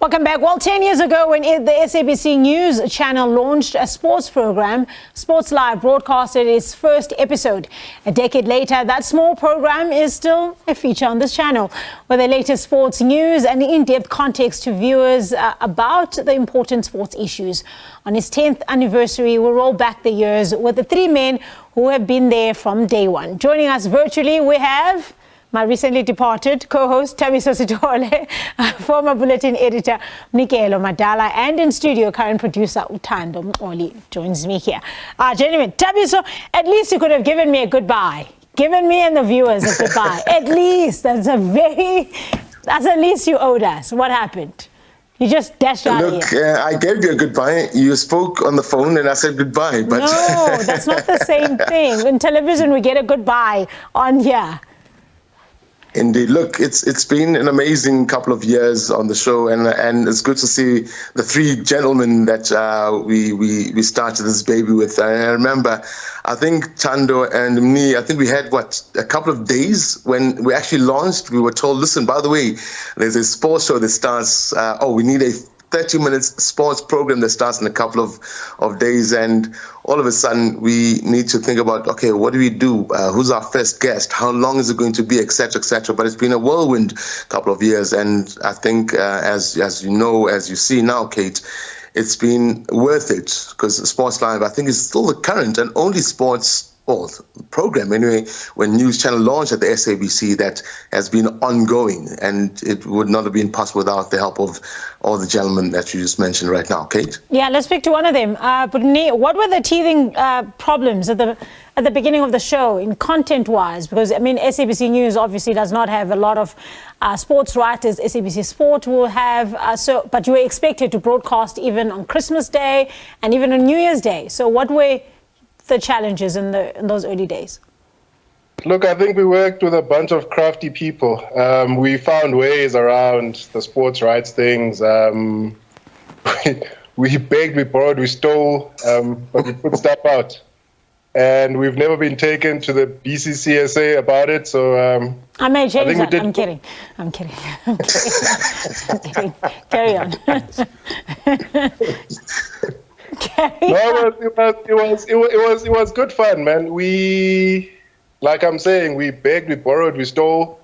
Welcome back. Well, 10 years ago, when the SABC News channel launched a sports program, Sportslive broadcasted its first episode. A decade later, that small program is still a feature on this channel, with the latest sports news and in-depth context to viewers about the important sports issues. On its 10th anniversary, we'll roll back the years with the three men who have been there from day one. Joining us virtually, we have my recently departed co-host, Thabiso Sithole, former bulletin editor, Mnikelo Madala, and in studio, current producer, Uthando Moli, joins me here. Gentlemen, Thabiso, at least you could have given me a goodbye. Given me and the viewers a goodbye. At least, that's the least you owed us. What happened? You just dashed out of here. I gave you a goodbye. You spoke on the phone and I said goodbye. But no, that's not the same thing. In television, we get a goodbye on here. Indeed. Look, it's been an amazing couple of years on the show, and it's good to see the three gentlemen that we started this baby with. And I remember, I think Thando and me, I think we had a couple of days when we actually launched. We were told, listen, by the way, there's a sports show that starts. We need a 30 minutes sports program that starts in a couple of days, and all of a sudden we need to think about, okay, what do we do? Who's our first guest? How long is it going to be, etc., etc. But it's been a whirlwind couple of years, and I think as you know, as you see now, Kate, it's been worth it, because Sportslive, I think, is still the current and only sports program anyway, when news channel launched at the SABC, that has been ongoing, and it would not have been possible without the help of all the gentlemen that you just mentioned right now. Kate? Yeah, let's speak to one of them. What were the teething problems at the beginning of the show in content-wise? Because, I mean, SABC News obviously does not have a lot of sports writers. SABC Sport will have, but you were expected to broadcast even on Christmas Day and even on New Year's Day. So what were the challenges in those early days? Look, I think we worked with a bunch of crafty people. We found ways around the sports rights things. We begged, we borrowed, we stole, but we put stuff out. And we've never been taken to the BCCSA about it. So I may change that. I'm kidding. I'm kidding. Carry on. It was good fun, man. Like I'm saying, we begged, we borrowed, we stole.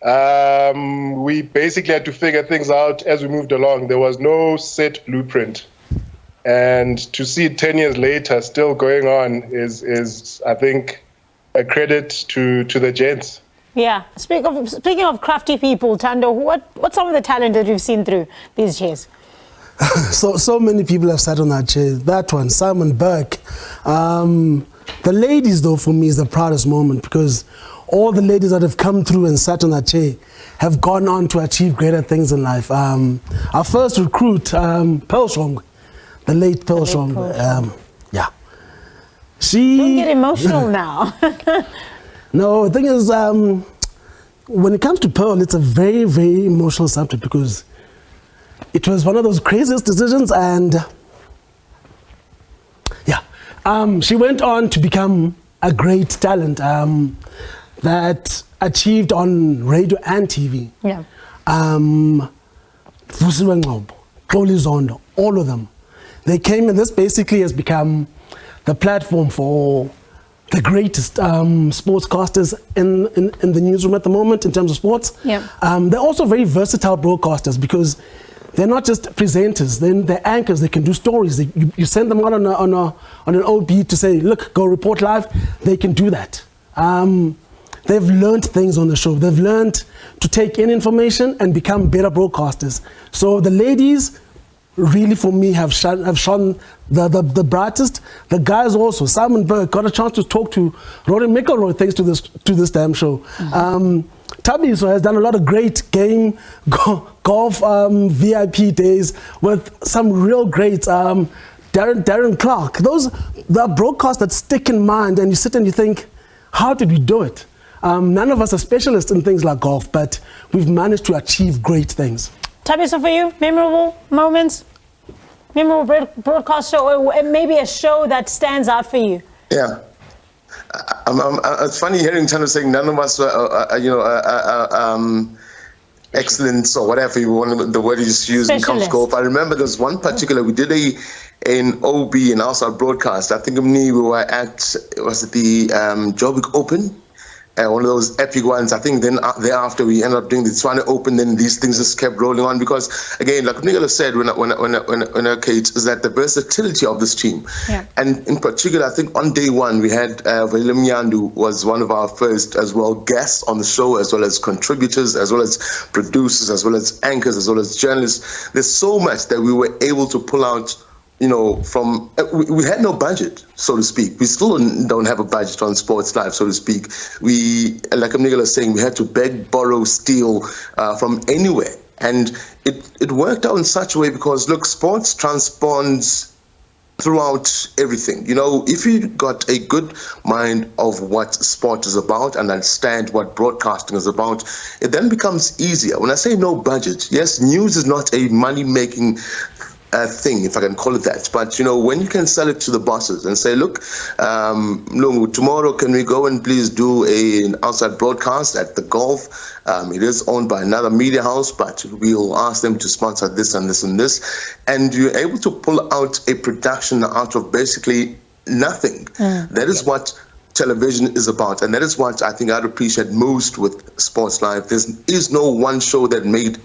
We basically had to figure things out as we moved along. There was no set blueprint. And to see it 10 years later still going on is I think, a credit to the gents. Yeah. Speaking of crafty people, Thando, what's some of the talent that you've seen through these years? So many people have sat on that chair. That one, Simon Burke. The ladies, though, for me is the proudest moment, because all the ladies that have come through and sat on that chair have gone on to achieve greater things in life. Our first recruit, Pearl Shong, the late Pearl Shong. Yeah. Don't get emotional now. No, the thing is, when it comes to Pearl, it's a very, very emotional subject, because it was one of those craziest decisions, and she went on to become a great talent that achieved on radio and TV. Yeah. Vusiwe Ngcobo, Xoli Zondo, all of them. They came, and this basically has become the platform for the greatest sportscasters in the newsroom at the moment in terms of sports. Yeah. They're also very versatile broadcasters, because they're not just presenters, they're anchors. They can do stories. You send them out on an OB to say, look, go report live. They can do that. They've learned things on the show. They've learned to take in information and become better broadcasters. So the ladies really, for me, have shone the brightest. The guys also, Simon Burke, got a chance to talk to Rory McIlroy thanks to this damn show. Mm-hmm. Thabiso has done a lot of great golf VIP days with some real greats. Darren Clark. Those the broadcasts that stick in mind, and you sit and you think, how did we do it? None of us are specialists in things like golf, but we've managed to achieve great things. Thabiso, for you, memorable moments, memorable broadcast show, or maybe a show that stands out for you? Yeah. It's funny hearing Thando saying none of us, excellence or whatever you want, the word you just used in Comscope. I remember there's one particular, we did an OB, an outside broadcast. I think we were at, was it the Joburg Open? One of those epic ones. I think then thereafter we ended up doing the Tswane Open. Then these things just kept rolling on because, again, like Nicola said, when Kate, is that the versatility of this team, and in particular, I think on day one we had Willem Nyandu was one of our first as well guests on the show, as well as contributors, as well as producers, as well as anchors, as well as journalists. There's so much that we were able to pull out. From we had no budget, so to speak. We still don't have a budget on Sportslive, so to speak. We, like Nicola was saying, we had to beg, borrow, steal from anywhere, and it worked out in such a way because look, sports transponds throughout everything. If you got a good mind of what sport is about and understand what broadcasting is about, it then becomes easier. When I say no budget, yes, news is not a money-making thing, if I can call it that. But when you can sell it to the bosses and say, look, tomorrow can we go and please do an outside broadcast at the golf? It is owned by another media house, but we'll ask them to sponsor this and this and this. And you're able to pull out a production out of basically nothing. That is what television is about, and that is what I think I'd appreciate most with Sportslive. There is no one show that made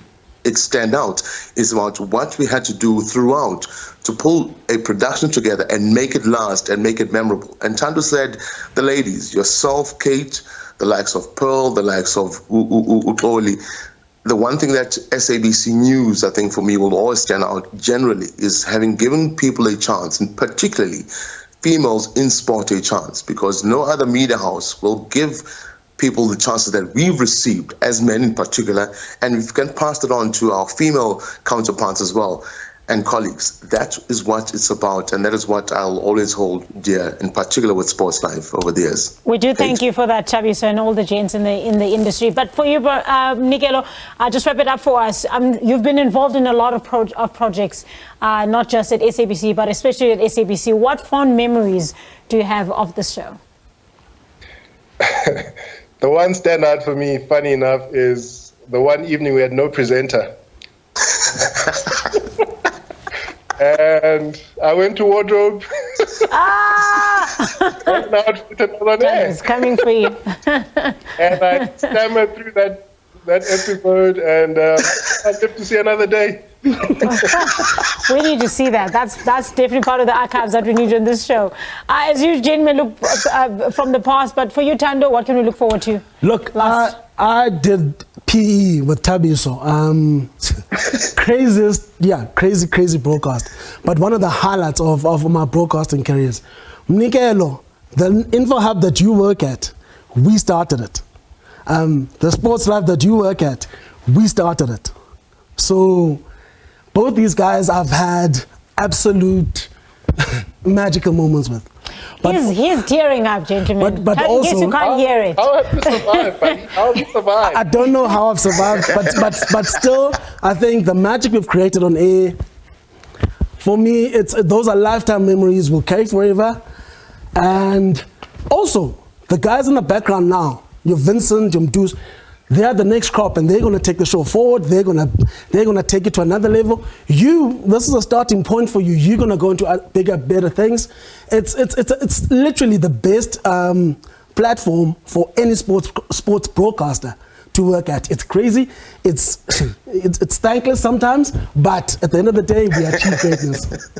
it stand out. Is about what we had to do throughout to pull a production together and make it last and make it memorable. And Tando said, the ladies, yourself, Kate, the likes of Pearl, the likes of Utoli, the one thing that SABC News, I think for me, will always stand out generally is having given people a chance, and particularly females in sport a chance, because no other media house will give people the chances that we've received as men in particular, and we can pass it on to our female counterparts as well and colleagues. That is what it's about, and that is what I'll always hold dear, in particular with Sportslive over the years. We do thank you for that, Thabiso, and all the gents in the industry. But for you, Nikelo, just wrap it up for us. You've been involved in a lot of projects, not just at SABC, but especially at SABC. What fond memories do you have of the show? The one standout for me, funny enough, is the one evening we had no presenter. And I went to wardrobe. And outfit another day. It's coming for you. And I stammered through that episode, and I live to see another day. We need to see that. That's definitely part of the archives that we need in this show. As you gentlemen look from the past, but for you, Tando, what can we look forward to? Look, I did PE with Thabiso. Crazy broadcast. But one of the highlights of my broadcasting careers, Nikelo, the info hub that you work at, we started it. The Sportslive that you work at, we started it. So both these guys I've had absolute magical moments with. But he's tearing up, gentlemen. But also, in case you can't hear it. How have you survived, buddy? How have you survived? I don't know how I've survived, but still, I think the magic we've created on air, for me, those are lifetime memories we'll carry forever. And also, the guys in the background now, your Vincent, your Mdus, they are the next crop, and they're going to take the show forward. They're going to take it to another level. This is a starting point for you. You're going to go into bigger, better things. It's literally the best platform for any sports broadcaster to work at. It's crazy. It's thankless sometimes, but at the end of the day, we achieve greatness.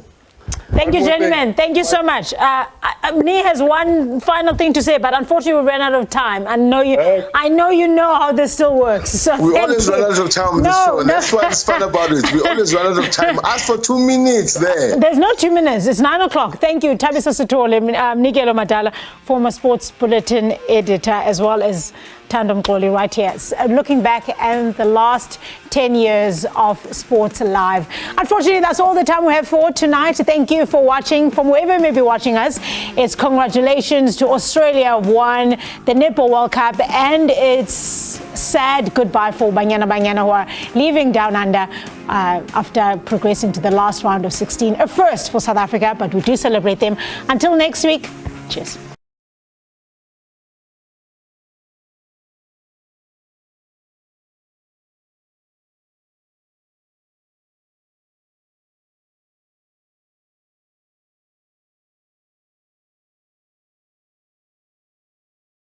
Thank you, gentlemen. Thank you so much. Nee has one final thing to say, but unfortunately we ran out of time. I know you know how this still works. So we always run out of time on this show, and that's what's fun about it. We always run out of time. Ask for 2 minutes there. There's no 2 minutes. It's 9 o'clock. Thank you, Thabiso Sithole, Nikelo Madala, former Sports Bulletin editor, as well as Tando Mqoli right here. Looking back at the last 10 years of Sportslive. Unfortunately, that's all the time we have for tonight. Thank you for watching from wherever you may be watching us. It's congratulations to Australia won the Netball World Cup, and it's sad goodbye for Banyana who are leaving Down Under after progressing to the last round of 16. A first for South Africa, but we do celebrate them. Until next week, cheers.